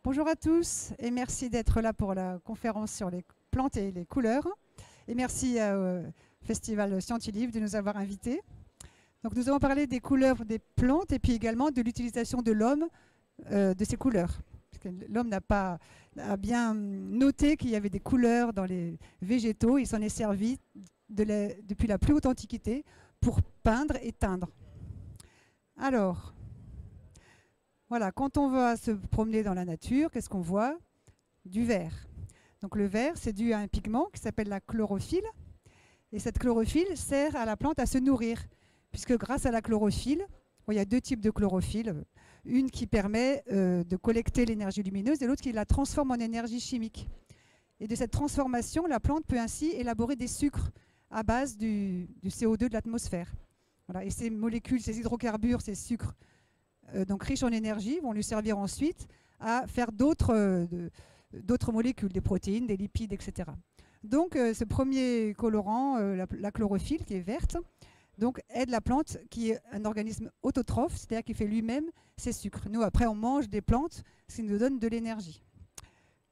Bonjour à tous et merci d'être là pour la conférence sur les plantes et les couleurs. Et merci au Festival Scientilivre de nous avoir invités. Donc nous allons parler des couleurs des plantes et puis également de l'utilisation de l'homme de ces couleurs. L'homme a bien noté qu'il y avait des couleurs dans les végétaux. Il s'en est servi depuis la plus haute antiquité pour peindre et teindre. Alors, voilà, quand on va se promener dans la nature, qu'est-ce qu'on voit? Du vert. Donc le vert, c'est dû à un pigment qui s'appelle la chlorophylle. Et cette chlorophylle sert à la plante à se nourrir, puisque grâce à la chlorophylle, il y a deux types de chlorophylle. Une qui permet de collecter l'énergie lumineuse et l'autre qui la transforme en énergie chimique. Et de cette transformation, la plante peut ainsi élaborer des sucres à base du CO2 de l'atmosphère. Voilà. Et ces molécules, ces hydrocarbures, ces sucres donc riches en énergie, vont lui servir ensuite à faire d'autres molécules, des protéines, des lipides, etc. Donc ce premier colorant, la chlorophylle qui est verte, donc aide la plante qui est un organisme autotrophe, c'est-à-dire qui fait lui-même ses sucres. Nous, après, on mange des plantes, ce qui nous donne de l'énergie.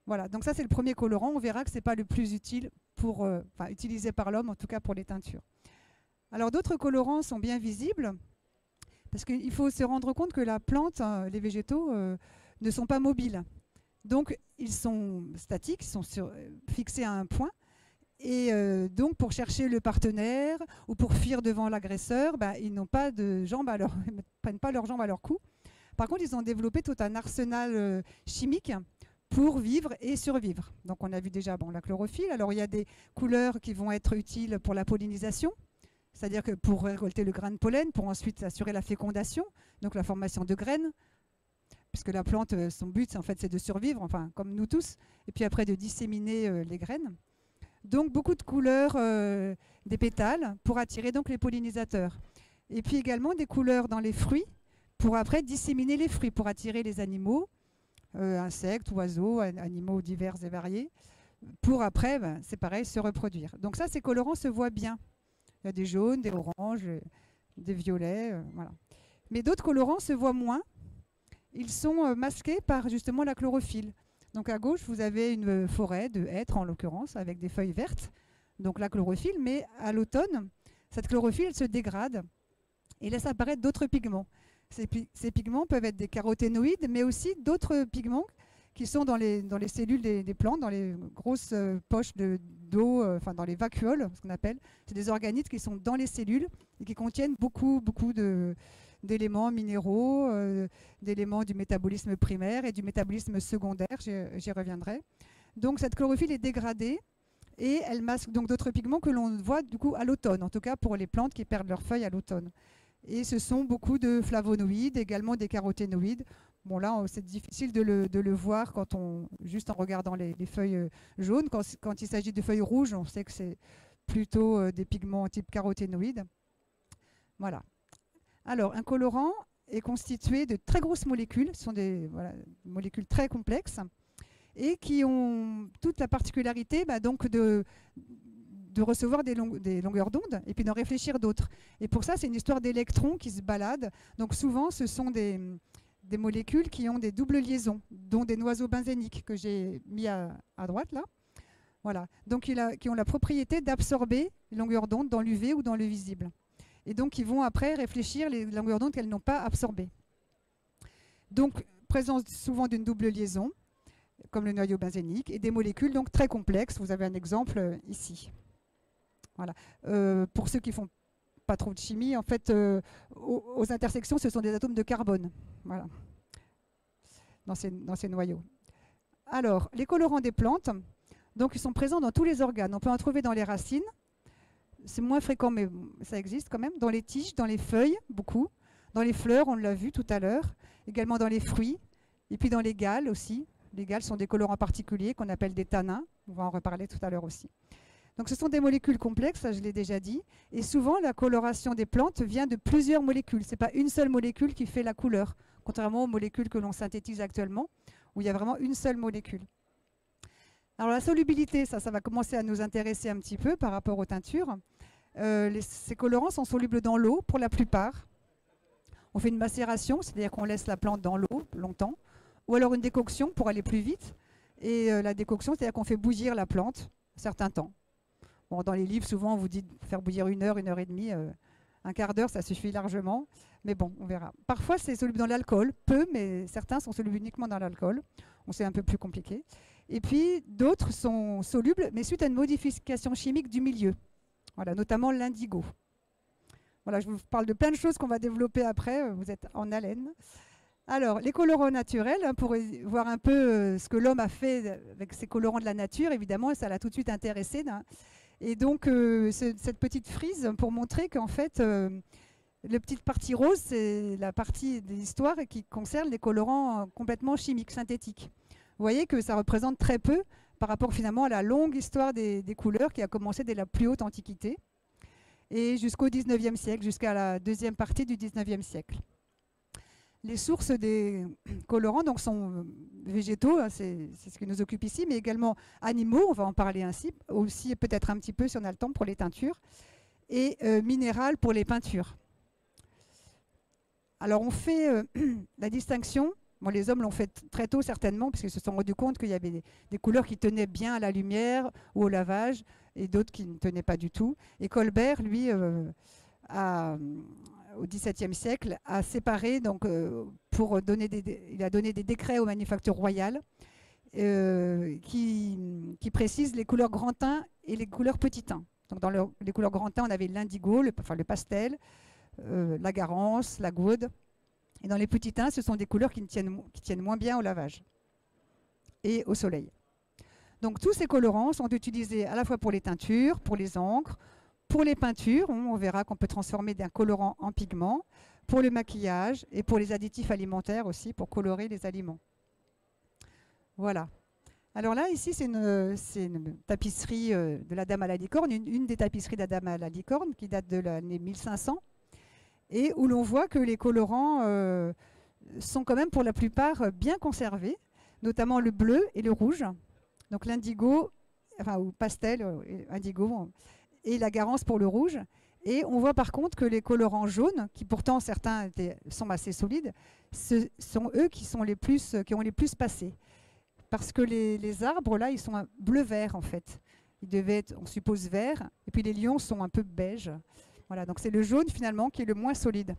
Voilà, donc ça c'est le premier colorant. On verra que ce n'est pas le plus utile pour, utilisé par l'homme, en tout cas pour les teintures. Alors d'autres colorants sont bien visibles, parce qu'il faut se rendre compte que la plante, les végétaux, ne sont pas mobiles. Donc ils sont statiques, ils sont fixés à un point. Et donc pour chercher le partenaire ou pour fuir devant l'agresseur, ils n'ont pas de jambes ils ne prennent pas leurs jambes à leur cou. Par contre, ils ont développé tout un arsenal chimique pour vivre et survivre. Donc on a vu déjà la chlorophylle. Alors il y a des couleurs qui vont être utiles pour la pollinisation, c'est-à-dire que pour récolter le grain de pollen, pour ensuite assurer la fécondation, donc la formation de graines, puisque la plante, son but en fait c'est de survivre, enfin comme nous tous, et puis après de disséminer les graines. Donc beaucoup de couleurs des pétales pour attirer donc les pollinisateurs. Et puis également des couleurs dans les fruits pour après disséminer les fruits, pour attirer les animaux, insectes, oiseaux, animaux divers et variés, pour après, c'est pareil, se reproduire. Donc ça, ces colorants se voient bien. Il y a des jaunes, des oranges, des violets, voilà. Mais d'autres colorants se voient moins. Ils sont masqués par justement la chlorophylle. Donc à gauche, vous avez une forêt de hêtres, en l'occurrence, avec des feuilles vertes, donc la chlorophylle, mais à l'automne, cette chlorophylle elle se dégrade et laisse apparaître d'autres pigments. Ces pigments peuvent être des caroténoïdes, mais aussi d'autres pigments qui sont dans les cellules des plantes, dans les grosses poches d'eau, dans les vacuoles, ce qu'on appelle. C'est des organites qui sont dans les cellules et qui contiennent beaucoup d'éléments minéraux, d'éléments du métabolisme primaire et du métabolisme secondaire, j'y reviendrai. Donc cette chlorophylle est dégradée et elle masque donc d'autres pigments que l'on voit du coup à l'automne, en tout cas pour les plantes qui perdent leurs feuilles à l'automne. Et ce sont beaucoup de flavonoïdes, également des caroténoïdes. Bon là, c'est difficile de le voir juste en regardant les feuilles jaunes. Quand il s'agit de feuilles rouges, on sait que c'est plutôt des pigments type caroténoïdes. Voilà. Alors, un colorant est constitué de très grosses molécules. Ce sont des molécules très complexes et qui ont toute la particularité donc de recevoir des longueurs d'onde et puis d'en réfléchir d'autres. Et pour ça, c'est une histoire d'électrons qui se baladent. Donc souvent, ce sont des molécules qui ont des doubles liaisons, dont des noyaux benzéniques que j'ai mis à droite là. Voilà. Donc qui ont la propriété d'absorber les longueurs d'onde dans l'UV ou dans le visible. Et donc ils vont après réfléchir les longueurs d'onde qu'elles n'ont pas absorbées. Donc présence souvent d'une double liaison, comme le noyau benzénique, et des molécules donc très complexes. Vous avez un exemple ici. Voilà. Pour ceux qui font pas trop de chimie, en fait, aux intersections, ce sont des atomes de carbone, voilà, dans ces noyaux. Alors, les colorants des plantes, donc ils sont présents dans tous les organes. On peut en trouver dans les racines, c'est moins fréquent, mais ça existe quand même. Dans les tiges, dans les feuilles, beaucoup. Dans les fleurs, on l'a vu tout à l'heure. Également dans les fruits, et puis dans les galles aussi. Les galles sont des colorants particuliers qu'on appelle des tannins. On va en reparler tout à l'heure aussi. Donc ce sont des molécules complexes, ça je l'ai déjà dit, et souvent la coloration des plantes vient de plusieurs molécules. Ce n'est pas une seule molécule qui fait la couleur, contrairement aux molécules que l'on synthétise actuellement, où il y a vraiment une seule molécule. Alors la solubilité, ça va commencer à nous intéresser un petit peu par rapport aux teintures. Ces colorants sont solubles dans l'eau pour la plupart. On fait une macération, c'est-à-dire qu'on laisse la plante dans l'eau longtemps. ou alors une décoction pour aller plus vite. Et la décoction, c'est-à-dire qu'on fait bouillir la plante un certain temps. Bon, dans les livres, souvent, on vous dit de faire bouillir 1 heure et demie. Un quart d'heure, ça suffit largement. Mais bon, on verra. Parfois, c'est soluble dans l'alcool, peu, mais certains sont solubles uniquement dans l'alcool. On sait un peu plus compliqué. Et puis, d'autres sont solubles, mais suite à une modification chimique du milieu. Voilà, notamment l'indigo. Voilà, je vous parle de plein de choses qu'on va développer après. Vous êtes en haleine. Alors, les colorants naturels, hein, pour voir un peu ce que l'homme a fait avec ces colorants de la nature, évidemment, ça l'a tout de suite intéressé. Hein. Et donc, cette petite frise pour montrer qu'en fait, la petite partie rose, c'est la partie de l'histoire qui concerne les colorants complètement chimiques, synthétiques. Vous voyez que ça représente très peu par rapport finalement à la longue histoire des couleurs qui a commencé dès la plus haute antiquité et jusqu'au 19e siècle, jusqu'à la deuxième partie du 19e siècle. Les sources des colorants donc, sont végétaux, hein, c'est ce qui nous occupe ici, mais également animaux, on va en parler ainsi, aussi peut-être un petit peu si on a le temps pour les teintures, et minérales pour les peintures. Alors on fait la distinction, bon, les hommes l'ont fait très tôt certainement, puisqu'ils se sont rendus compte qu'il y avait des couleurs qui tenaient bien à la lumière ou au lavage, et d'autres qui ne tenaient pas du tout. Et Colbert, lui, au XVIIe siècle, a séparé, donc, il a donné des décrets aux manufactures royales qui précisent les couleurs grand teint et les couleurs petit teint. Donc dans les couleurs grand teint, on avait l'indigo, le pastel, la garance, la goude. Et dans les petits teints, ce sont des couleurs qui tiennent moins bien au lavage et au soleil. Donc tous ces colorants sont utilisés à la fois pour les teintures, pour les encres, pour les peintures, on verra qu'on peut transformer d'un colorant en pigment, pour le maquillage et pour les additifs alimentaires aussi, pour colorer les aliments. Voilà. Alors là, ici, c'est une tapisserie de la Dame à la licorne, une des tapisseries de la Dame à la licorne qui date de l'année 1500 et où l'on voit que les colorants sont quand même pour la plupart bien conservés, notamment le bleu et le rouge. Donc l'indigo, enfin, ou pastel, indigo, et la garance pour le rouge. Et on voit par contre que les colorants jaunes, qui pourtant certains sont assez solides, ce sont eux qui ont les plus passé. Parce que les arbres, là, ils sont un bleu-vert en fait. Ils devaient être, on suppose, verts. Et puis les lions sont un peu beige. Voilà, donc c'est le jaune finalement qui est le moins solide.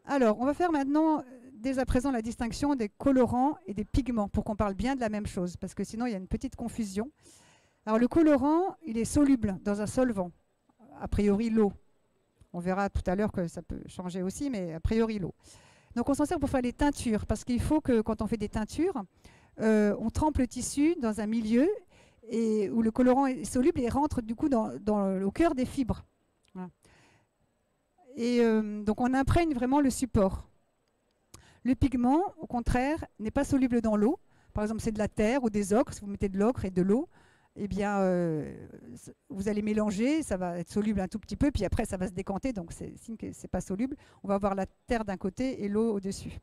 Alors, on va faire maintenant, dès à présent, la distinction des colorants et des pigments, pour qu'on parle bien de la même chose, parce que sinon il y a une petite confusion. Alors le colorant, il est soluble dans un solvant, a priori l'eau. On verra tout à l'heure que ça peut changer aussi, mais a priori l'eau. Donc on s'en sert pour faire des teintures, parce qu'il faut que quand on fait des teintures, on trempe le tissu dans un milieu où le colorant est soluble et rentre du coup au cœur des fibres. Voilà. Et donc on imprègne vraiment le support. Le pigment, au contraire, n'est pas soluble dans l'eau. Par exemple, c'est de la terre ou des ocres. Si vous mettez de l'ocre et de l'eau, eh bien, vous allez mélanger, ça va être soluble un tout petit peu, puis après ça va se décanter, donc c'est signe que ce n'est pas soluble. On va avoir la terre d'un côté et l'eau au-dessus.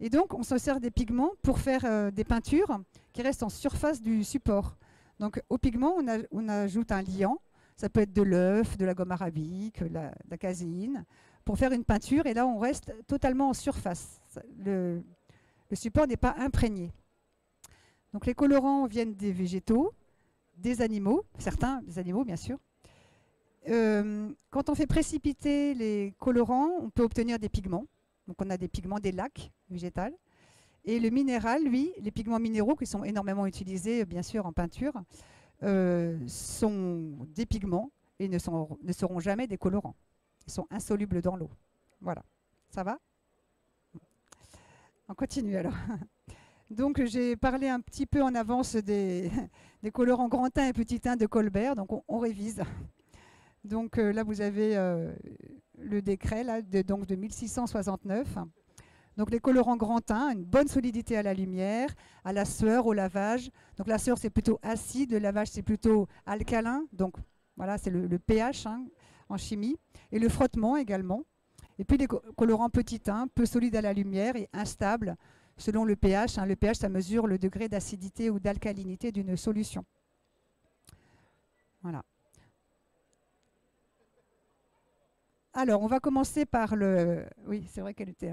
Et donc, on se sert des pigments pour faire des peintures qui restent en surface du support. Donc, au pigment, on ajoute un liant. Ça peut être de l'œuf, de la gomme arabique, de la caséine, pour faire une peinture. Et là, on reste totalement en surface. Le support n'est pas imprégné. Donc, les colorants viennent des végétaux, des animaux, certains des animaux, bien sûr. Quand on fait précipiter les colorants, on peut obtenir des pigments. Donc, on a des pigments, des lacs végétales. Et le minéral, lui, les pigments minéraux qui sont énormément utilisés, bien sûr, en peinture, sont des pigments et ne seront jamais des colorants. Ils sont insolubles dans l'eau. Voilà. Ça va? On continue alors. Donc, j'ai parlé un petit peu en avance des colorants grand teint et petit teint de Colbert. Donc, on révise. Donc, là, vous avez le décret là, de 1669. Donc les colorants grand teint, une bonne solidité à la lumière, à la sueur, au lavage. Donc la sueur c'est plutôt acide, le lavage c'est plutôt alcalin. Donc voilà, c'est le pH en chimie. Et le frottement également. Et puis les colorants petit teint, peu solides à la lumière et instables selon le pH. Le pH ça mesure le degré d'acidité ou d'alcalinité d'une solution. Voilà. Alors on va commencer par le... Oui, c'est vrai qu'elle était...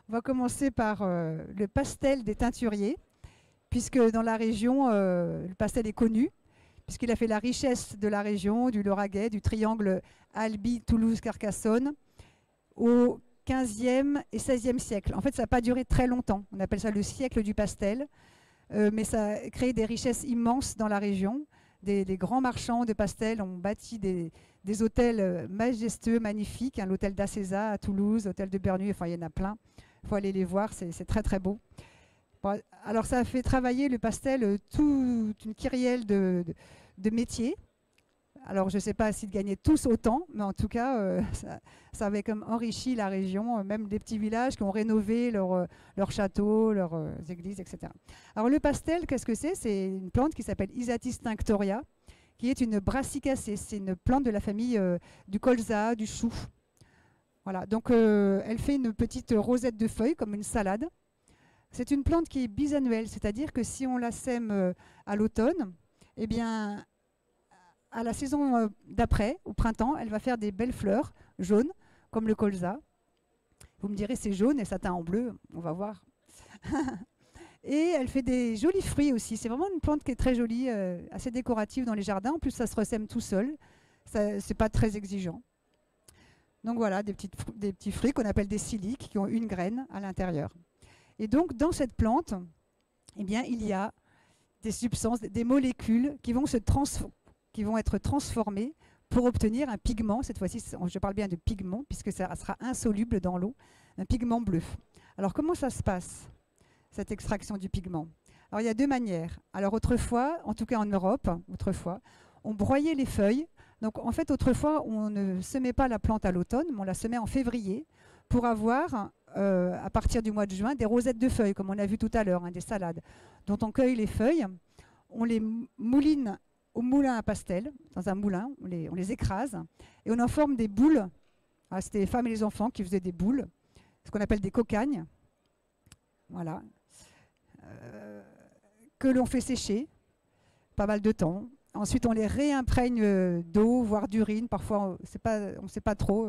On va commencer par le pastel des teinturiers, puisque dans la région, le pastel est connu, puisqu'il a fait la richesse de la région, du Lauragais, du triangle Albi, Toulouse, Carcassonne, au XVe et XVIe siècle. En fait, ça n'a pas duré très longtemps. On appelle ça le siècle du pastel, mais ça a créé des richesses immenses dans la région. Des grands marchands de pastels ont bâti des hôtels majestueux, magnifiques. Hein, l'hôtel d'Acésa à Toulouse, l'hôtel de Bernuy, enfin il y en a plein. Il faut aller les voir, c'est très très beau. Bon, alors ça a fait travailler le pastel toute une kyrielle de métiers. Alors je ne sais pas s'ils gagnaient tous autant, mais en tout cas ça avait comme enrichi la région, même des petits villages qui ont rénové leurs châteaux, leurs églises, etc. Alors le pastel, qu'est-ce que c'est? C'est une plante qui s'appelle Isatis tinctoria, qui est une brassicacée. C'est une plante de la famille du colza, du chou. Voilà, donc elle fait une petite rosette de feuilles comme une salade. C'est une plante qui est bisannuelle, c'est-à-dire que si on la sème à l'automne, eh bien, à la saison d'après, au printemps, elle va faire des belles fleurs jaunes, comme le colza. Vous me direz, c'est jaune et ça teint en bleu, on va voir. Et elle fait des jolis fruits aussi. C'est vraiment une plante qui est très jolie, assez décorative dans les jardins. En plus, ça se ressème tout seul. Ce n'est pas très exigeant. Donc voilà, des petits fruits qu'on appelle des siliques, qui ont une graine à l'intérieur. Et donc, dans cette plante, eh bien, il y a des substances, des molécules qui vont être transformées pour obtenir un pigment. Cette fois-ci, je parle bien de pigment, puisque ça sera insoluble dans l'eau, un pigment bleu. Alors, comment ça se passe, cette extraction du pigment? Alors, il y a deux manières. Alors, autrefois, en tout cas en Europe, on broyait les feuilles. Donc, en fait, autrefois, on ne semait pas la plante à l'automne, mais on la semait en février pour avoir, à partir du mois de juin, des rosettes de feuilles, comme on a vu tout à l'heure, hein, des salades, dont on cueille les feuilles, on les mouline au moulin à pastel, dans un moulin, on les écrase, et on en forme des boules. C'était les femmes et les enfants qui faisaient des boules, ce qu'on appelle des cocagnes, voilà, que l'on fait sécher pas mal de temps. Ensuite, on les réimprègne d'eau, voire d'urine. Parfois, on ne sait pas trop.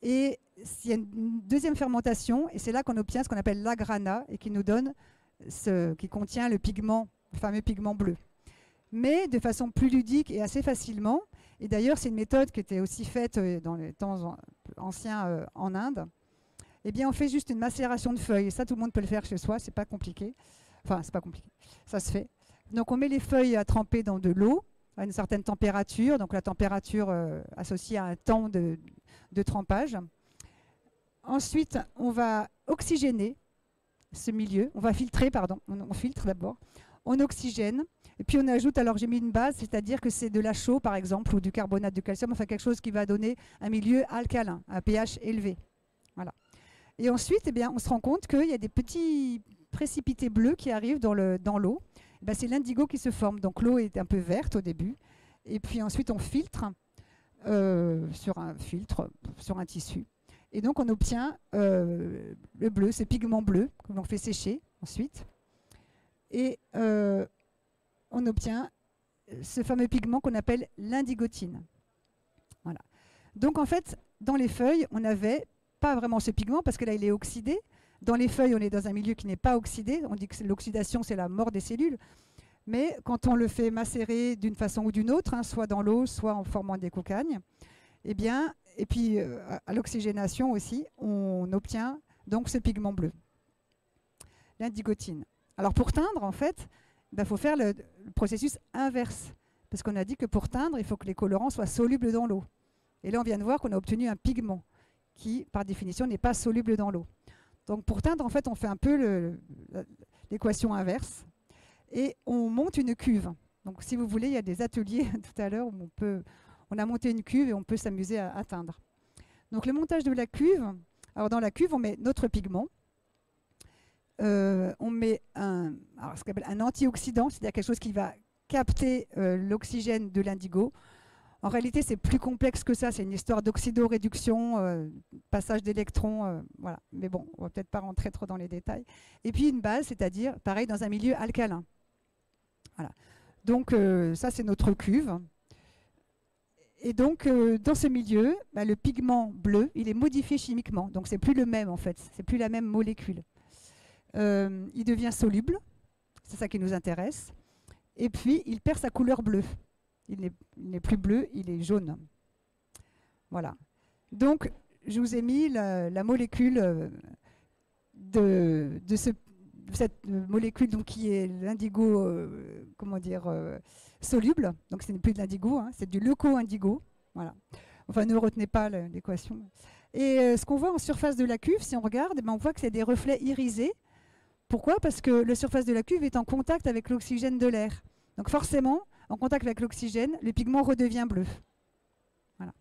Et il y a une deuxième fermentation, et c'est là qu'on obtient ce qu'on appelle l'agrana, et qui nous donne qui contient le pigment, le fameux pigment bleu. Mais de façon plus ludique et assez facilement. Et d'ailleurs, c'est une méthode qui était aussi faite dans les temps anciens en Inde. Eh bien, on fait juste une macération de feuilles. Et ça, tout le monde peut le faire chez soi. C'est pas compliqué. Enfin, c'est pas compliqué. Ça se fait. Donc on met les feuilles à tremper dans de l'eau à une certaine température, donc la température associée à un temps de trempage. Ensuite, on va oxygéner ce milieu, on va filtrer, pardon, on filtre d'abord, on oxygène, et puis on ajoute, alors j'ai mis une base, c'est-à-dire que c'est de la chaux par exemple, ou du carbonate de calcium, enfin quelque chose qui va donner un milieu alcalin, un pH élevé. Voilà. Et ensuite, eh bien, on se rend compte qu'il y a des petits précipités bleus qui arrivent dans l'eau. Ben, c'est l'indigo qui se forme. Donc l'eau est un peu verte au début. Et puis ensuite, on filtre sur un tissu. Et donc, on obtient le bleu, ce pigment bleu que l'on fait sécher ensuite. Et on obtient ce fameux pigment qu'on appelle l'indigotine. Voilà. Donc, en fait, dans les feuilles, on n'avait pas vraiment ce pigment parce que là, il est oxydé. Dans les feuilles, on est dans un milieu qui n'est pas oxydé. On dit que l'oxydation, c'est la mort des cellules. Mais quand on le fait macérer d'une façon ou d'une autre, hein, soit dans l'eau, soit en formant des cocagnes, eh bien, et puis à l'oxygénation aussi, on obtient donc ce pigment bleu, l'indigotine. Alors pour teindre, en fait, il faut faire le processus inverse. Parce qu'on a dit que pour teindre, il faut que les colorants soient solubles dans l'eau. Et là, on vient de voir qu'on a obtenu un pigment qui, par définition, n'est pas soluble dans l'eau. Donc pour teindre, en fait, on fait un peu l'équation inverse et on monte une cuve. Donc si vous voulez, il y a des ateliers tout à l'heure où on a monté une cuve et on peut s'amuser à teindre. Donc le montage de la cuve, alors dans la cuve, on met notre pigment, on met ce qu'on appelle un antioxydant, c'est-à-dire quelque chose qui va capter l'oxygène de l'indigo. En réalité, c'est plus complexe que ça. C'est une histoire d'oxydoréduction, passage d'électrons. Voilà. Mais bon, on ne va peut-être pas rentrer trop dans les détails. Et puis une base, c'est-à-dire, pareil, dans un milieu alcalin. Voilà. Donc ça, c'est notre cuve. Et donc, dans ce milieu, bah, le pigment bleu, il est modifié chimiquement. Donc, c'est plus le même en fait, c'est plus la même molécule. Il devient soluble, c'est ça qui nous intéresse. Et puis, il perd sa couleur bleue. Il n'est plus bleu, il est jaune. Voilà. Donc, je vous ai mis la molécule de cette molécule donc, qui est l'indigo, comment dire, soluble. Donc, ce n'est plus de l'indigo, hein, c'est du leuco-indigo. Voilà. Enfin, ne retenez pas l'équation. Et ce qu'on voit en surface de la cuve, si on regarde, eh ben, on voit que c'est des reflets irisés. Pourquoi? Parce que la surface de la cuve est en contact avec l'oxygène de l'air. Donc forcément, en contact avec l'oxygène, le pigment redevient bleu. Voilà.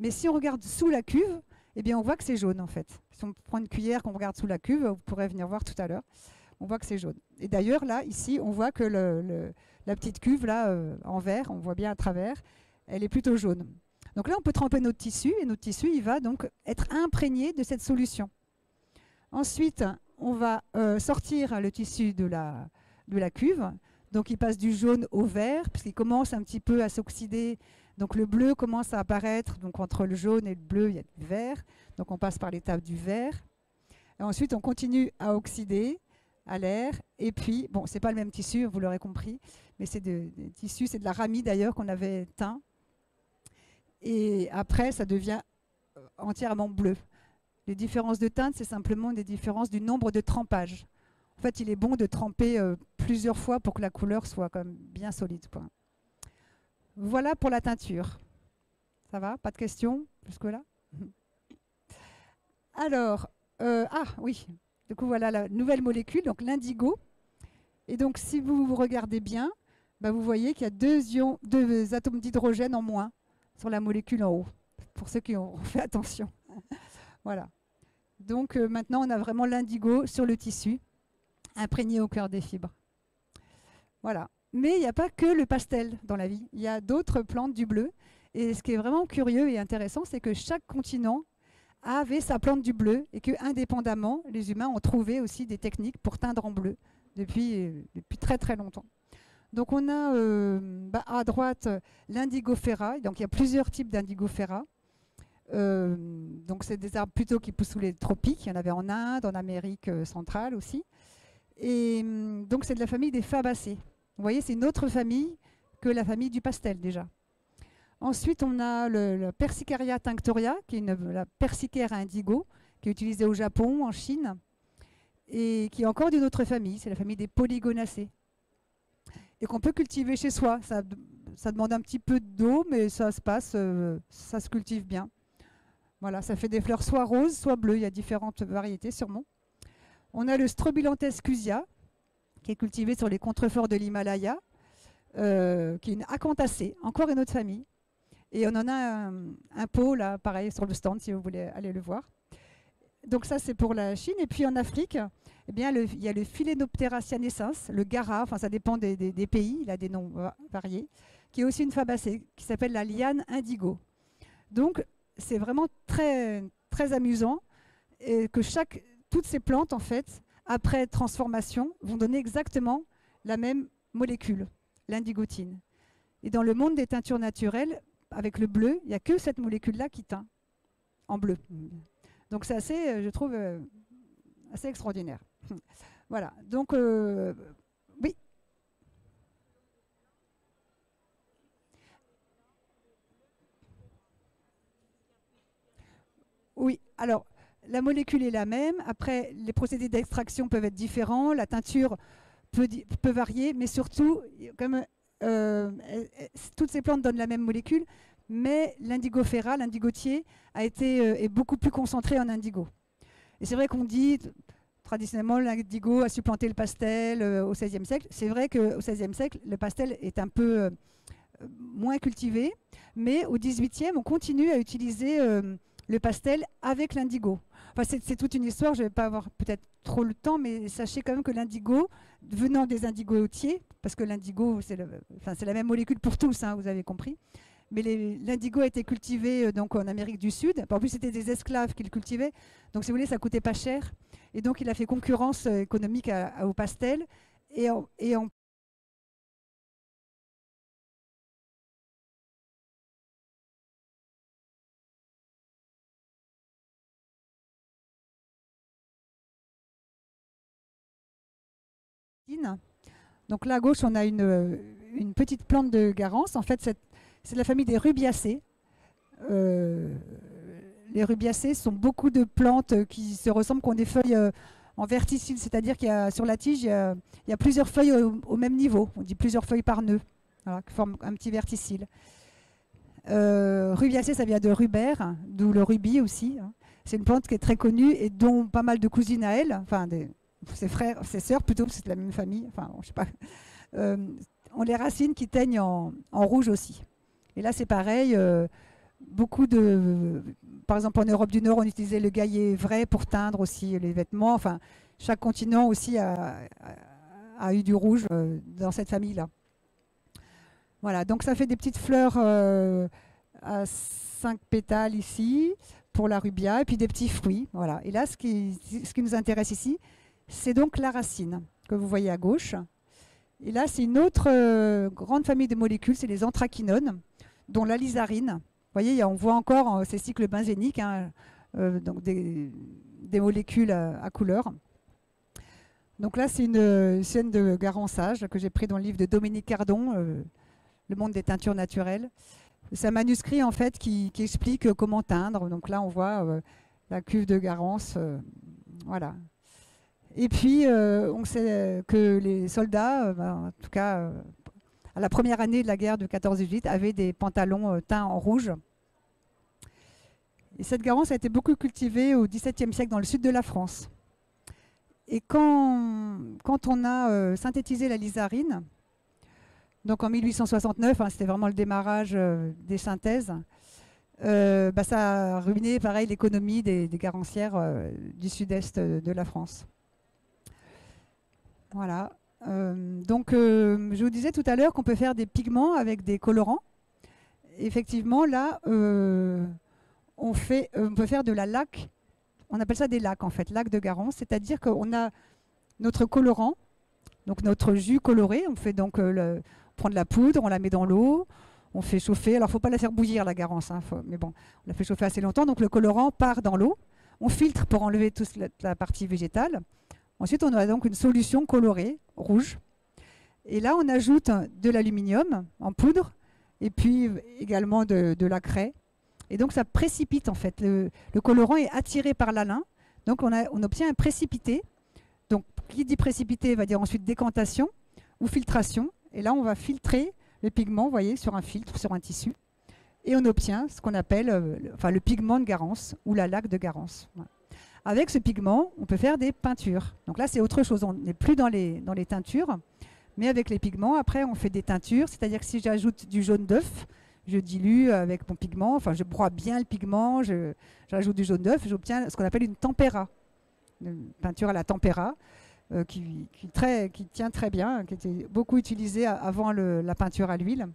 Mais si on regarde sous la cuve, eh bien on voit que c'est jaune en fait. Si on prend une cuillère, qu'on regarde sous la cuve, vous pourrez venir voir tout à l'heure, on voit que c'est jaune. Et d'ailleurs là, ici, on voit que la petite cuve là, en vert, on voit bien à travers, elle est plutôt jaune. Donc là, on peut tremper notre tissu, et notre tissu, il va donc être imprégné de cette solution. Ensuite, on va sortir le tissu de la cuve. Donc il passe du jaune au vert, puisqu'il commence un petit peu à s'oxyder. Donc le bleu commence à apparaître. Donc entre le jaune et le bleu, il y a du vert. Donc on passe par l'étape du vert. Et ensuite, on continue à oxyder à l'air. Et puis, bon, c'est pas le même tissu, vous l'aurez compris, mais c'est des tissus, c'est de la ramie d'ailleurs qu'on avait teint. Et après, ça devient entièrement bleu. Les différences de teinte, c'est simplement des différences du nombre de trempages. En fait, il est bon de tremper plusieurs fois pour que la couleur soit quand même bien solide, quoi. Voilà pour la teinture. Ça va? Pas de questions jusque-là? Alors, oui. Du coup, voilà la nouvelle molécule, donc l'indigo. Et donc, si vous regardez bien, bah, vous voyez qu'il y a deux atomes d'hydrogène en moins sur la molécule en haut, pour ceux qui ont fait attention. Voilà. Donc maintenant, on a vraiment l'indigo sur le tissu, imprégné au cœur des fibres. Voilà. Mais il n'y a pas que le pastel dans la vie. Il y a d'autres plantes du bleu. Et ce qui est vraiment curieux et intéressant, c'est que chaque continent avait sa plante du bleu et que, indépendamment, les humains ont trouvé aussi des techniques pour teindre en bleu depuis très très longtemps. Donc on a à droite l'indigofera. Donc il y a plusieurs types d'indigofera. Donc c'est des arbres plutôt qui poussent sous les tropiques. Il y en avait en Inde, en Amérique centrale aussi. Et donc c'est de la famille des fabacées. Vous voyez, c'est une autre famille que la famille du pastel déjà. Ensuite, on a le Persicaria tinctoria, qui est la persicaire indigo, qui est utilisée au Japon, en Chine, et qui est encore d'une autre famille, c'est la famille des polygonacées. Et qu'on peut cultiver chez soi. Ça demande un petit peu d'eau, mais ça se passe, ça se cultive bien. Voilà, ça fait des fleurs soit roses, soit bleues. Il y a différentes variétés sûrement. On a le Strobilanthes cusia, qui est cultivé sur les contreforts de l'Himalaya, qui est une acanthaceae, encore une autre famille. Et on en a un pot, là, pareil, sur le stand, si vous voulez aller le voir. Donc ça, c'est pour la Chine. Et puis en Afrique, eh bien, il y a le Phalaenoptera sianescens, le Gara, enfin ça dépend des pays, il a des noms variés, qui est aussi une fabacée, qui s'appelle la liane indigo. Donc c'est vraiment très, très amusant et que toutes ces plantes, en fait, après transformation, vont donner exactement la même molécule, l'indigotine. Et dans le monde des teintures naturelles, avec le bleu, il n'y a que cette molécule-là qui teint en bleu. Donc c'est assez, je trouve, assez extraordinaire. Voilà, donc oui. Oui, alors la molécule est la même. Après, les procédés d'extraction peuvent être différents. La teinture peut varier, mais surtout, comme toutes ces plantes donnent la même molécule, mais l'indigofera, l'indigotier, est beaucoup plus concentré en indigo. Et c'est vrai qu'on dit, traditionnellement, l'indigo a supplanté le pastel au XVIe siècle. C'est vrai qu'au XVIe siècle, le pastel est un peu moins cultivé, mais au XVIIIe, on continue à utiliser le pastel avec l'indigo. Enfin, c'est toute une histoire, je ne vais pas avoir peut-être trop le temps, mais sachez quand même que l'indigo, venant des indigotiers, parce que l'indigo, c'est la même molécule pour tous, hein, vous avez compris, mais l'indigo a été cultivé donc en Amérique du Sud. En plus, c'était des esclaves qui le cultivaient, donc si vous voulez, ça coûtait pas cher, et donc il a fait concurrence économique au pastel, et en Donc là à gauche, on a une petite plante de Garance. En fait, c'est de la famille des rubiacées. Les rubiacées sont beaucoup de plantes qui se ressemblent, qui ont des feuilles en verticille, c'est-à-dire qu'il y a sur la tige, il y a plusieurs feuilles au même niveau. On dit plusieurs feuilles par nœud, voilà, qui forment un petit verticille. Rubiacée, ça vient de Rubère, d'où le rubis aussi. Hein. C'est une plante qui est très connue et dont pas mal de cousines à elle, enfin ses frères, ses sœurs plutôt, c'est de la même famille, enfin bon, je sais pas, ont les racines qui teignent en rouge aussi. Et là c'est pareil, beaucoup de, par exemple en Europe du Nord, on utilisait le gaillet vrai pour teindre aussi les vêtements. Enfin, chaque continent aussi a eu du rouge dans cette famille-là. Voilà, donc ça fait des petites fleurs à 5 pétales ici pour la rubia et puis des petits fruits. Voilà. Et là, ce qui nous intéresse ici, c'est donc la racine que vous voyez à gauche. Et là, c'est une autre grande famille de molécules, c'est les anthraquinones, dont la lysarine. Vous voyez, on voit encore ces cycles benzéniques, hein, donc des molécules à couleur. Donc là, c'est une scène de garançage que j'ai pris dans le livre de Dominique Cardon, Le monde des teintures naturelles. C'est un manuscrit en fait qui explique comment teindre. Donc là, on voit la cuve de Garance. Voilà. Et puis, on sait que les soldats, en tout cas, à la première année de la guerre de 14-18, avaient des pantalons teints en rouge. Et cette Garance a été beaucoup cultivée au XVIIe siècle dans le sud de la France. Et quand on a synthétisé la lysarine, donc en 1869, hein, c'était vraiment le démarrage des synthèses, ça a ruiné pareil l'économie des garancières du sud-est de la France. Voilà. Donc je vous disais tout à l'heure qu'on peut faire des pigments avec des colorants. Effectivement, là, on peut faire de la laque. On appelle ça des laques en fait, laque de Garance, c'est-à-dire qu'on a notre colorant, donc notre jus coloré. On fait donc on prend de la poudre, on la met dans l'eau, on fait chauffer. Alors, il ne faut pas la faire bouillir, la Garance, hein, mais bon, on la fait chauffer assez longtemps. Donc, le colorant part dans l'eau. On filtre pour enlever toute la partie végétale. Ensuite, on a donc une solution colorée, rouge. Et là, on ajoute de l'aluminium en poudre et puis également de la craie. Et donc, ça précipite, en fait. Le colorant est attiré par l'alun. Donc, on obtient un précipité. Donc, qui dit précipité va dire ensuite décantation ou filtration. Et là, on va filtrer le pigment, vous voyez, sur un filtre, sur un tissu. Et on obtient ce qu'on appelle le pigment de Garance ou la laque de Garance. Voilà. Avec ce pigment, on peut faire des peintures. Donc là, c'est autre chose. On n'est plus dans les teintures. Mais avec les pigments, après, on fait des teintures. C'est-à-dire que si j'ajoute du jaune d'œuf, je dilue avec mon pigment. Enfin, je broie bien le pigment. J'ajoute du jaune d'œuf. J'obtiens ce qu'on appelle une tempéra. Une peinture à la tempéra. Qui tient très bien, qui était beaucoup utilisée avant la peinture à l'huile.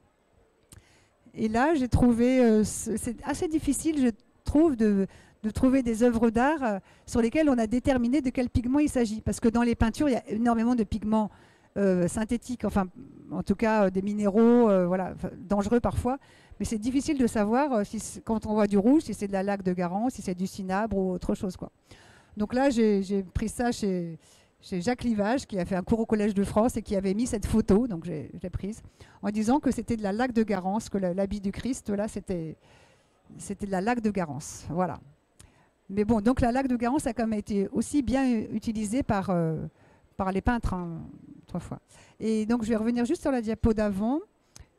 Et là, j'ai trouvé, c'est assez difficile, je trouve, de trouver des œuvres d'art sur lesquelles on a déterminé de quel pigment il s'agit. Parce que dans les peintures, il y a énormément de pigments synthétiques, enfin, en tout cas des minéraux, voilà, dangereux parfois. Mais c'est difficile de savoir, quand on voit du rouge, si c'est de la laque de Garance, si c'est du cinabre ou autre chose, quoi. Donc là, j'ai pris ça chez Jacques Livage, qui a fait un cours au Collège de France et qui avait mis cette photo, donc je l'ai prise, en disant que c'était de la laque de Garance, que l'habit du Christ, là, c'était de la laque de Garance. Voilà. Mais bon, donc la laque de Garance a quand même été aussi bien utilisée par les peintres, hein, autrefois. Et donc, je vais revenir juste sur la diapo d'avant,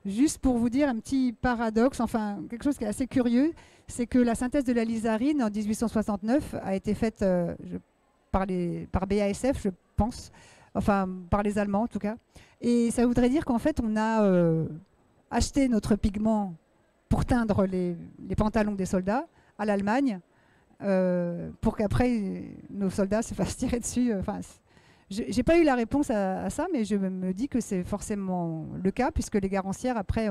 juste pour vous dire un petit paradoxe, enfin, quelque chose qui est assez curieux, c'est que la synthèse de la lysarine en 1869 a été faite par BASF, je pense, enfin par les Allemands en tout cas. Et ça voudrait dire qu'en fait, on a acheté notre pigment pour teindre les pantalons des soldats à l'Allemagne, pour qu'après nos soldats se fassent tirer dessus. Enfin, j'ai pas eu la réponse à ça, mais je me dis que c'est forcément le cas, puisque les garancières, après,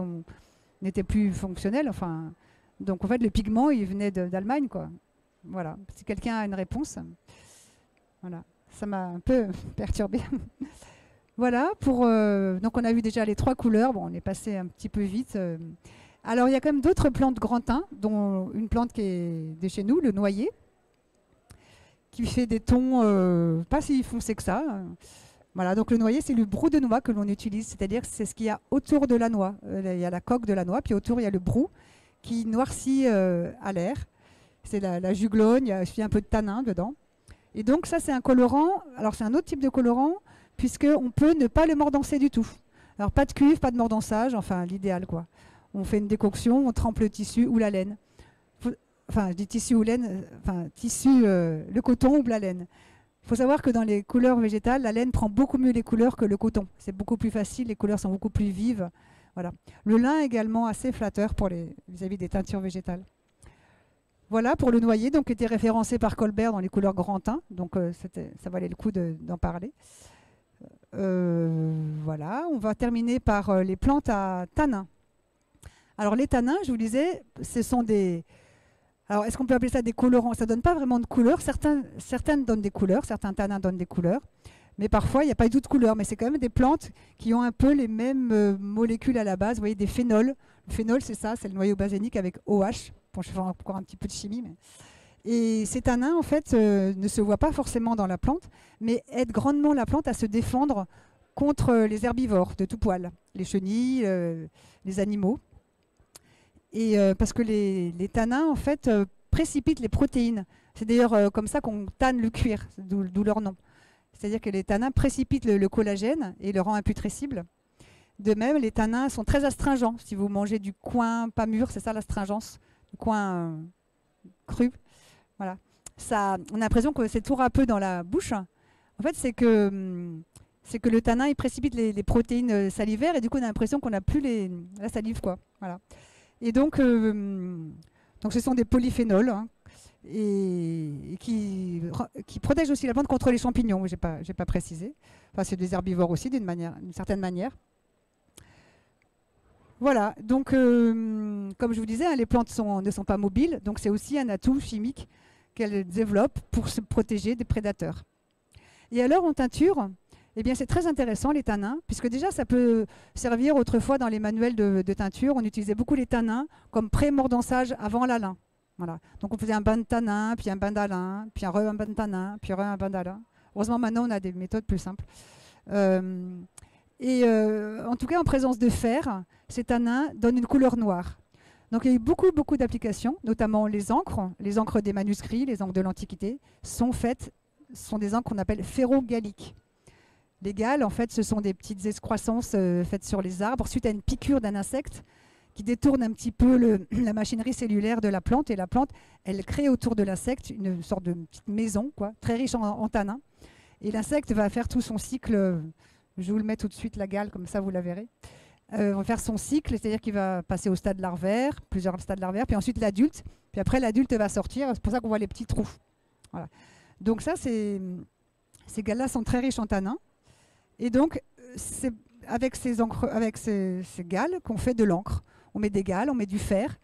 n'étaient plus fonctionnelles. Enfin, donc en fait, le pigment, il venait d'Allemagne, quoi. Voilà. Si quelqu'un a une réponse... Voilà, ça m'a un peu perturbée. Voilà, donc on a vu déjà les 3 couleurs. Bon, on est passé un petit peu vite. Alors, il y a quand même d'autres plantes grand thym, dont une plante qui est de chez nous, le noyer, qui fait des tons pas si foncés que ça. Voilà, donc le noyer, c'est le brou de noix que l'on utilise, c'est-à-dire que c'est ce qu'il y a autour de la noix. Il y a la coque de la noix, puis autour, il y a le brou qui noircit à l'air. C'est la juglogne, il y a aussi un peu de tanin dedans. Et donc ça, c'est un colorant. Alors c'est un autre type de colorant, puisqu'on peut ne pas le mordancer du tout. Alors pas de cuivre, pas de mordançage, enfin l'idéal quoi. On fait une décoction, on trempe le tissu ou la laine. Enfin, je dis tissu ou laine, enfin tissu, le coton ou la laine. Il faut savoir que dans les couleurs végétales, la laine prend beaucoup mieux les couleurs que le coton. C'est beaucoup plus facile, les couleurs sont beaucoup plus vives. Voilà. Le lin est également assez flatteur pour vis-à-vis des teintures végétales. Voilà pour le noyer, donc qui était référencé par Colbert dans les couleurs grand teint, donc ça valait le coup d'en parler. Voilà, on va terminer par les plantes à tanins. Alors les tanins, je vous disais, ce sont des... Alors est-ce qu'on peut appeler ça des colorants? Ça ne donne pas vraiment de couleurs, certaines donnent des couleurs, certains tanins donnent des couleurs, mais parfois il n'y a pas du tout de couleurs, mais c'est quand même des plantes qui ont un peu les mêmes molécules à la base, vous voyez, des phénols. Le phénol, c'est ça, c'est le noyau basénique avec OH. Bon, je fais encore un petit peu de chimie. Et ces tanins, en fait, ne se voient pas forcément dans la plante, mais aident grandement la plante à se défendre contre les herbivores de tout poil, les chenilles, les animaux. Et parce que les tanins, en fait, précipitent les protéines. C'est d'ailleurs comme ça qu'on tanne le cuir, d'où leur nom. C'est-à-dire que les tanins précipitent le collagène et le rend imputrescible. De même, les tanins sont très astringents. Si vous mangez du coin pas mûr, c'est ça l'astringence, du coin cru. Voilà. Ça, on a l'impression que c'est tout râpeux dans la bouche. En fait, c'est que le tanin il précipite les protéines salivaires et du coup, on a l'impression qu'on n'a plus la salive, quoi. Voilà. Et donc ce sont des polyphénols hein, et qui protègent aussi la plante contre les champignons. J'ai pas précisé. Enfin, c'est des herbivores aussi d'une certaine manière. Voilà, donc comme je vous disais, hein, les plantes ne sont pas mobiles, donc c'est aussi un atout chimique qu'elles développent pour se protéger des prédateurs. Et alors en teinture, eh bien, c'est très intéressant les tanins, puisque déjà ça peut servir autrefois dans les manuels de teinture, on utilisait beaucoup les tanins comme pré-mordançage avant l'alun. Voilà. Donc on faisait un bain de tanin, puis un bain d'alun, puis un bain de tanin, puis un bain d'alun. Heureusement maintenant on a des méthodes plus simples. En tout cas, en présence de fer, ces tanins donnent une couleur noire. Donc il y a eu beaucoup d'applications, notamment les encres des manuscrits, les encres de l'Antiquité, sont des encres qu'on appelle ferro-galliques. Les galles, en fait, ce sont des petites excroissances faites sur les arbres suite à une piqûre d'un insecte qui détourne un petit peu la machinerie cellulaire de la plante. Et la plante, elle crée autour de l'insecte une sorte de petite maison, quoi, très riche en tanins. Et l'insecte va faire tout son cycle. Je vous le mets tout de suite, la gale, comme ça vous la verrez. Va faire son cycle, c'est-à-dire qu'il va passer au stade larvaire, plusieurs stades larvaires, puis ensuite l'adulte. Puis après, l'adulte va sortir. C'est pour ça qu'on voit les petits trous. Voilà. Donc ça, ces gales-là sont très riches en tanins. Et donc, c'est avec ces gales qu'on fait de l'encre. On met des gales, on met du fer,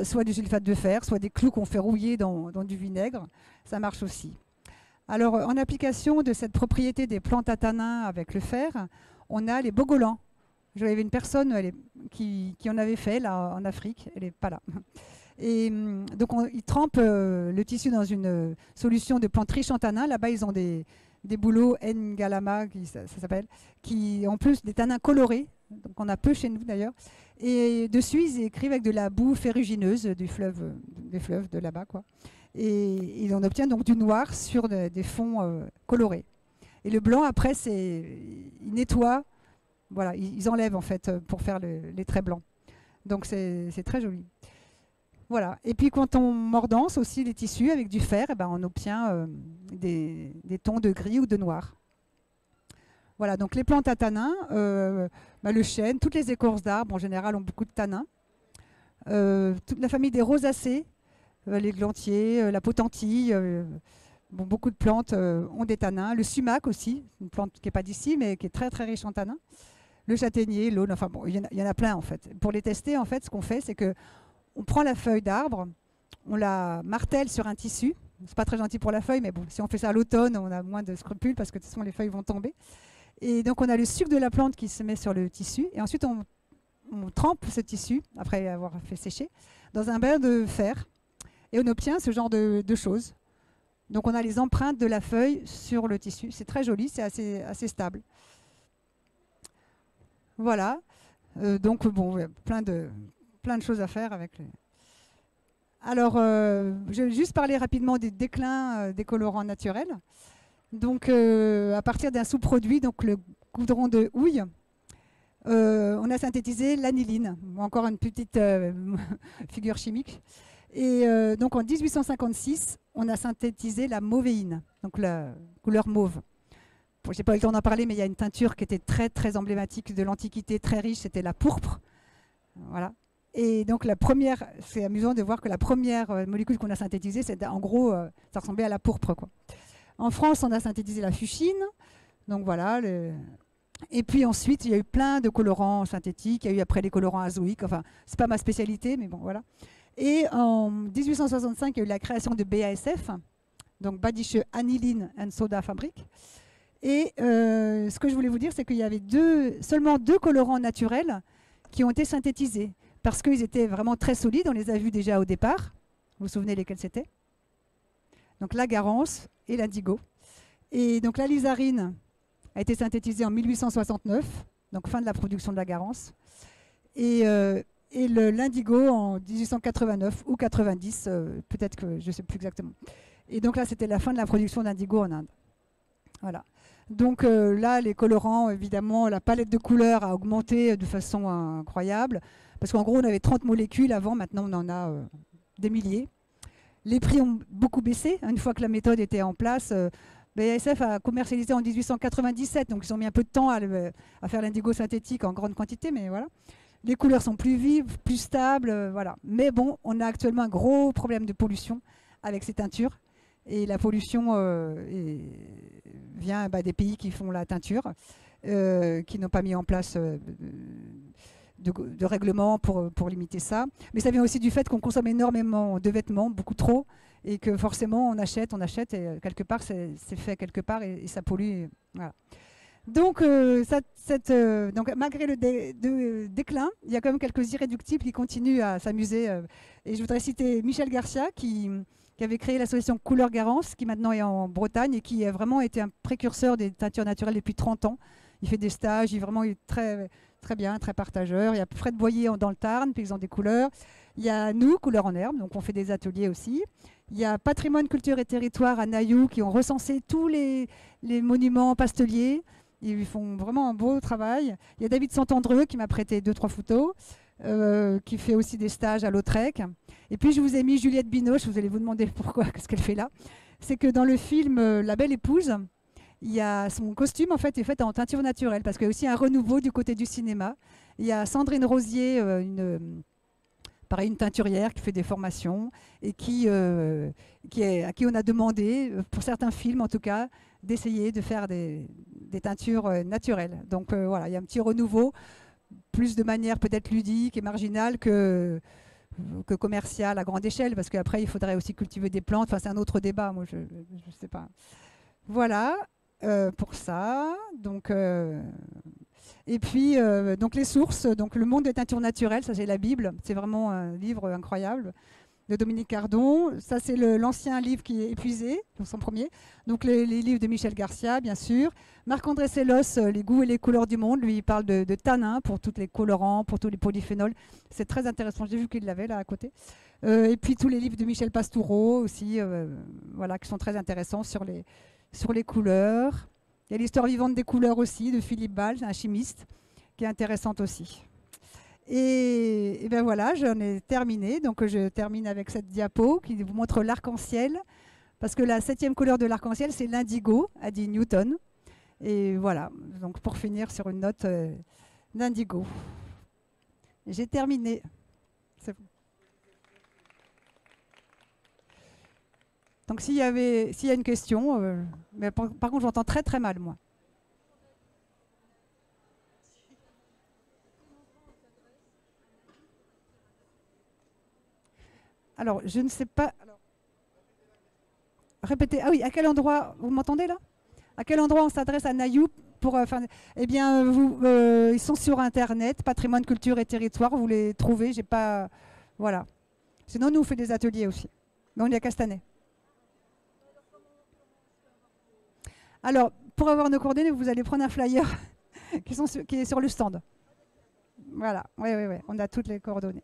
soit du sulfate de fer, soit des clous qu'on fait rouiller dans du vinaigre. Ça marche aussi. Alors, en application de cette propriété des plantes à tanins avec le fer, on a les bogolans. J'avais une personne qui en avait fait là en Afrique, elle n'est pas là. Et donc, ils trempent le tissu dans une solution de plantes riches en tanins. Là-bas, ils ont des bouleaux Ngalama, ça s'appelle, qui en plus des tanins colorés, donc on a peu chez nous d'ailleurs. Et dessus, ils écrivent avec de la boue ferrugineuse des fleuves de là-bas, quoi. Et on obtient donc du noir sur des fonds colorés. Et le blanc, après, ils nettoient, voilà, ils enlèvent en fait pour faire les traits blancs. Donc c'est très joli. Voilà. Et puis quand on mordance aussi les tissus avec du fer, eh ben, on obtient des tons de gris ou de noir. Voilà, donc les plantes à tanins, le chêne, toutes les écorces d'arbres en général ont beaucoup de tanins. Toute la famille des rosacées, les glantiers, la potentille, beaucoup de plantes ont des tanins. Le sumac aussi, une plante qui n'est pas d'ici mais qui est très très riche en tanins. Le châtaignier, l'aulne, enfin bon, il y en a plein en fait. Pour les tester, en fait, ce qu'on fait, c'est que on prend la feuille d'arbre, on la martèle sur un tissu. C'est pas très gentil pour la feuille, mais bon, si on fait ça à l'automne, on a moins de scrupules parce que de toute façon les feuilles vont tomber. Et donc on a le sucre de la plante qui se met sur le tissu, et ensuite on trempe ce tissu après avoir fait sécher dans un bain de fer, et on obtient ce genre de choses. Donc on a les empreintes de la feuille sur le tissu. C'est très joli, c'est assez stable. Voilà. Donc bon, plein de choses à faire avec les... Alors, je vais juste parler rapidement des déclins des colorants naturels. Donc, à partir d'un sous-produit, donc le goudron de houille, on a synthétisé l'aniline. Encore une petite figure chimique. Et donc, en 1856, on a synthétisé la mauvéine, donc la couleur mauve. Bon, je n'ai pas eu le temps d'en parler, mais il y a une teinture qui était très, très emblématique de l'Antiquité, très riche, c'était la pourpre. Voilà. Et donc, c'est amusant de voir que la première molécule qu'on a synthétisée, en gros, ça ressemblait à la pourpre, quoi. En France, on a synthétisé la fuchsine. Donc voilà. Et puis ensuite, il y a eu plein de colorants synthétiques. Il y a eu après les colorants azoïques. Enfin, c'est pas ma spécialité, mais bon, voilà. Et en 1865, il y a eu la création de BASF, donc Badische Aniline and Soda Fabric. Et ce que je voulais vous dire, c'est qu'il y avait seulement 2 colorants naturels qui ont été synthétisés parce qu'ils étaient vraiment très solides. On les a vus déjà au départ. Vous vous souvenez lesquels c'était? Donc la garance et l'indigo. Et donc la lizarine a été synthétisée en 1869, donc fin de la production de la garance. Et l'indigo en 1889 ou 90, peut-être que je ne sais plus exactement. Et donc là, c'était la fin de la production d'indigo en Inde. Voilà. Donc là, les colorants, évidemment, la palette de couleurs a augmenté de façon incroyable. Parce qu'en gros, on avait 30 molécules avant, maintenant on en a des milliers. Les prix ont beaucoup baissé. Une fois que la méthode était en place, BASF a commercialisé en 1897, donc ils ont mis un peu de temps à faire l'indigo synthétique en grande quantité, mais voilà. Les couleurs sont plus vives, plus stables, voilà. Mais bon, on a actuellement un gros problème de pollution avec ces teintures. Et la pollution vient des pays qui font la teinture, qui n'ont pas mis en place de règlements pour limiter ça. Mais ça vient aussi du fait qu'on consomme énormément de vêtements, beaucoup trop, et que forcément on achète, et quelque part c'est fait quelque part et ça pollue. Voilà. Donc, donc malgré le déclin, il y a quand même quelques irréductibles qui continuent à s'amuser. Et je voudrais citer Michel Garcia qui avait créé l'association Couleur Garance, qui maintenant est en Bretagne et qui a vraiment été un précurseur des teintures naturelles depuis 30 ans. Il fait des stages, il est très, très bien, très partageur. Il y a Fred Boyer dans le Tarn, Paysan des couleurs. Il y a nous, Couleur en herbe, donc on fait des ateliers aussi. Il y a Patrimoine, Culture et Territoire à Nailloux qui ont recensé tous les monuments pasteliers. Ils font vraiment un beau travail. Il y a David Santandreux qui m'a prêté 2-3 photos, qui fait aussi des stages à Lautrec. Et puis je vous ai mis Juliette Binoche, vous allez vous demander pourquoi, qu'est-ce qu'elle fait là. C'est que dans le film La Belle Épouse, il y a son costume en fait est fait en teinture naturelle parce qu'il y a aussi un renouveau du côté du cinéma. Il y a Sandrine Rosier, une teinturière qui fait des formations et à qui on a demandé, pour certains films en tout cas, d'essayer de faire des teintures naturelles. Donc voilà, il y a un petit renouveau, plus de manière peut-être ludique et marginale que commerciale à grande échelle, parce qu'après il faudrait aussi cultiver des plantes. Enfin, c'est un autre débat, moi je ne sais pas. Voilà pour ça. Donc, et puis donc les sources, donc Le Monde des teintures naturelles, ça c'est la Bible, c'est vraiment un livre incroyable de Dominique Cardon. Ça c'est l'ancien livre qui est épuisé, donc son premier. Donc les livres de Michel Garcia, bien sûr. Marc-André Sellos, Les goûts et les couleurs du monde, lui il parle de tanins pour tous les colorants, pour tous les polyphénols. C'est très intéressant, j'ai vu qu'il l'avait là à côté. Et puis tous les livres de Michel Pastoureau aussi, voilà, qui sont très intéressants sur les couleurs. Il y a l'histoire vivante des couleurs aussi de Philippe Ball, un chimiste, qui est intéressante aussi. Et ben voilà, j'en ai terminé. Donc je termine avec cette diapo qui vous montre l'arc-en-ciel. Parce que la 7e couleur de l'arc-en-ciel, c'est l'indigo, a dit Newton. Et voilà, donc pour finir sur une note d'indigo. J'ai terminé. C'est bon. Donc s'il y a une question, mais par contre j'entends très très mal moi. Alors je ne sais pas. Répétez. Ah oui, à quel endroit vous m'entendez là? À quel endroit on s'adresse à Nailloux pour eh bien, ils sont sur Internet, Patrimoine, Culture et Territoire. Vous les trouvez. J'ai pas. Voilà. Sinon nous on fait des ateliers aussi. Mais on est à Castanet. Alors, pour avoir nos coordonnées, vous allez prendre un flyer qui est sur le stand. Voilà, oui, oui, oui, on a toutes les coordonnées.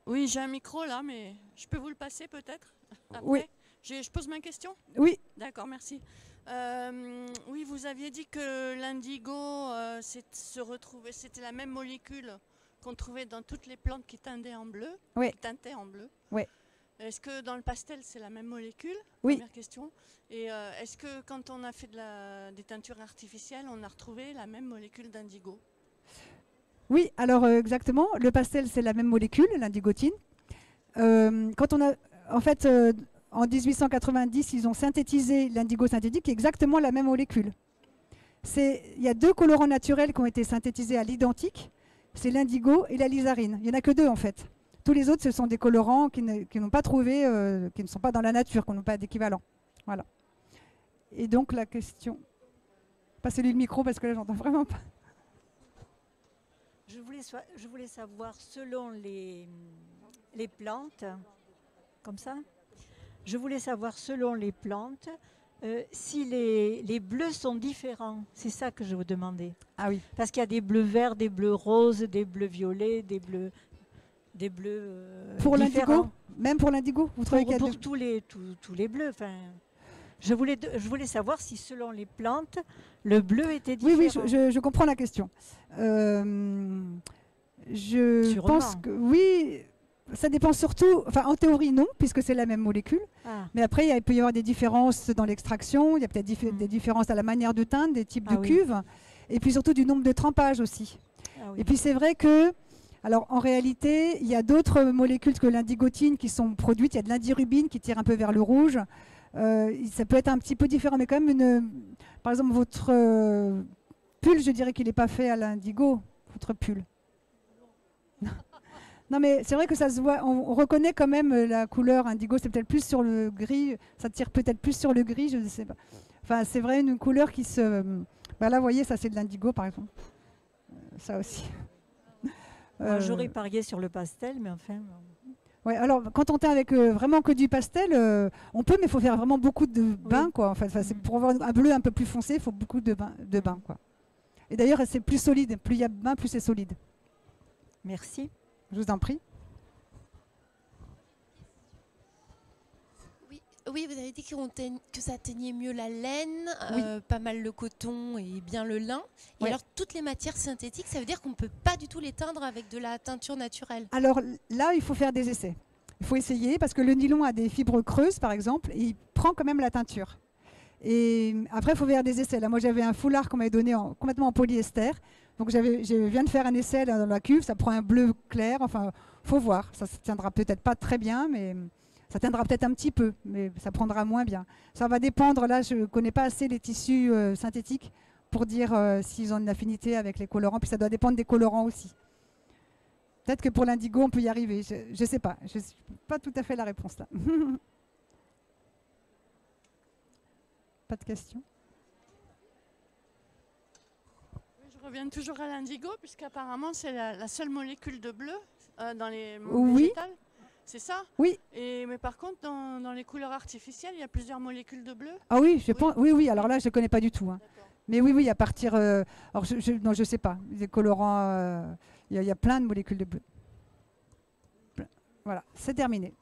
Oui, j'ai un micro là, mais je peux vous le passer peut-être après. Oui. Je pose ma question? Oui. D'accord, merci. Oui, vous aviez dit que l'indigo, c'était la même molécule qu'on trouvait dans toutes les plantes qui tintaient en bleu. Oui. Qui tintaient en bleu. Oui. Est-ce que dans le pastel, c'est la même molécule? Oui. Première question. Et est-ce que quand on a fait des teintures artificielles, on a retrouvé la même molécule d'indigo? Oui, alors exactement. Le pastel, c'est la même molécule, l'indigotine. Quand on a, en fait, en 1890, ils ont synthétisé l'indigo synthétique, qui est exactement la même molécule. Il y a 2 colorants naturels qui ont été synthétisés à l'identique. C'est l'indigo et la lysarine. Il n'y en a que 2 en fait. Tous les autres, ce sont des colorants qui n'ont pas trouvé, qui ne sont pas dans la nature, qui n'ont pas d'équivalent. Voilà. Et donc la question... Passez-lui le micro parce que là, j'entends vraiment pas. Je voulais savoir, selon les plantes, comme ça, je voulais savoir, selon les plantes, si les bleus sont différents. C'est ça que je vous demandais. Ah oui. Parce qu'il y a des bleus verts, des bleus roses, des bleus violets, des bleus pour l'indigo, même pour l'indigo, vous trouvez qu'il y a pour tous les bleus. Enfin, je voulais savoir si, selon les plantes, le bleu était différent. Oui, je comprends la question. Je pense que oui, ça dépend surtout, enfin en théorie non, puisque c'est la même molécule. Ah. Mais après, il peut y avoir des différences dans l'extraction, il y a peut-être des différences à la manière de teindre, des types de cuves, et puis surtout du nombre de trempages aussi. Ah, oui. Et puis c'est vrai que, alors en réalité, il y a d'autres molécules que l'indigotine qui sont produites. Il y a de l'indirubine qui tire un peu vers le rouge. Ça peut être un petit peu différent, mais quand même, par exemple, votre pull, je dirais qu'il n'est pas fait à l'indigo, votre pull. Non, mais c'est vrai que ça se voit, on reconnaît quand même la couleur indigo, c'est peut-être plus sur le gris, ça tire peut-être plus sur le gris, je ne sais pas. Enfin, c'est vrai, une couleur qui se... Ben là, vous voyez, ça c'est de l'indigo, par exemple. Ça aussi. J'aurais parié sur le pastel, mais enfin... Ouais, alors quand on teint avec vraiment que du pastel, on peut, mais il faut faire vraiment beaucoup de bains, quoi. Enfin, pour avoir un bleu un peu plus foncé, il faut beaucoup de bains, quoi. Et d'ailleurs, c'est plus solide. Plus il y a de bains, plus c'est solide. Merci. Je vous en prie. Oui, vous avez dit que ça teignait mieux la laine, pas mal le coton et bien le lin. Et alors, toutes les matières synthétiques, ça veut dire qu'on ne peut pas du tout les teindre avec de la teinture naturelle? Alors là, il faut faire des essais. Il faut essayer parce que le nylon a des fibres creuses, par exemple, et il prend quand même la teinture. Et après, il faut faire des essais. Là, moi, j'avais un foulard qu'on m'avait donné complètement en polyester. Donc, je viens de faire un essai dans la cuve. Ça prend un bleu clair. Enfin, il faut voir. Ça ne tiendra peut-être pas très bien, mais... Ça tiendra peut-être un petit peu, mais ça prendra moins bien. Ça va dépendre, là je ne connais pas assez les tissus synthétiques pour dire s'ils ont une affinité avec les colorants, puis ça doit dépendre des colorants aussi. Peut-être que pour l'indigo on peut y arriver, je ne sais pas, je n'ai pas tout à fait la réponse là. Pas de questions? Je reviens toujours à l'indigo, puisqu'apparemment c'est la seule molécule de bleu dans les oui. végétales. C'est ça? Oui. Mais par contre, dans les couleurs artificielles, il y a plusieurs molécules de bleu? Ah oui, je pense. Oui. Alors là, je ne connais pas du tout. Hein. Mais oui, à partir. Alors, non, je ne sais pas. Les colorants, il y a plein de molécules de bleu. Voilà, c'est terminé.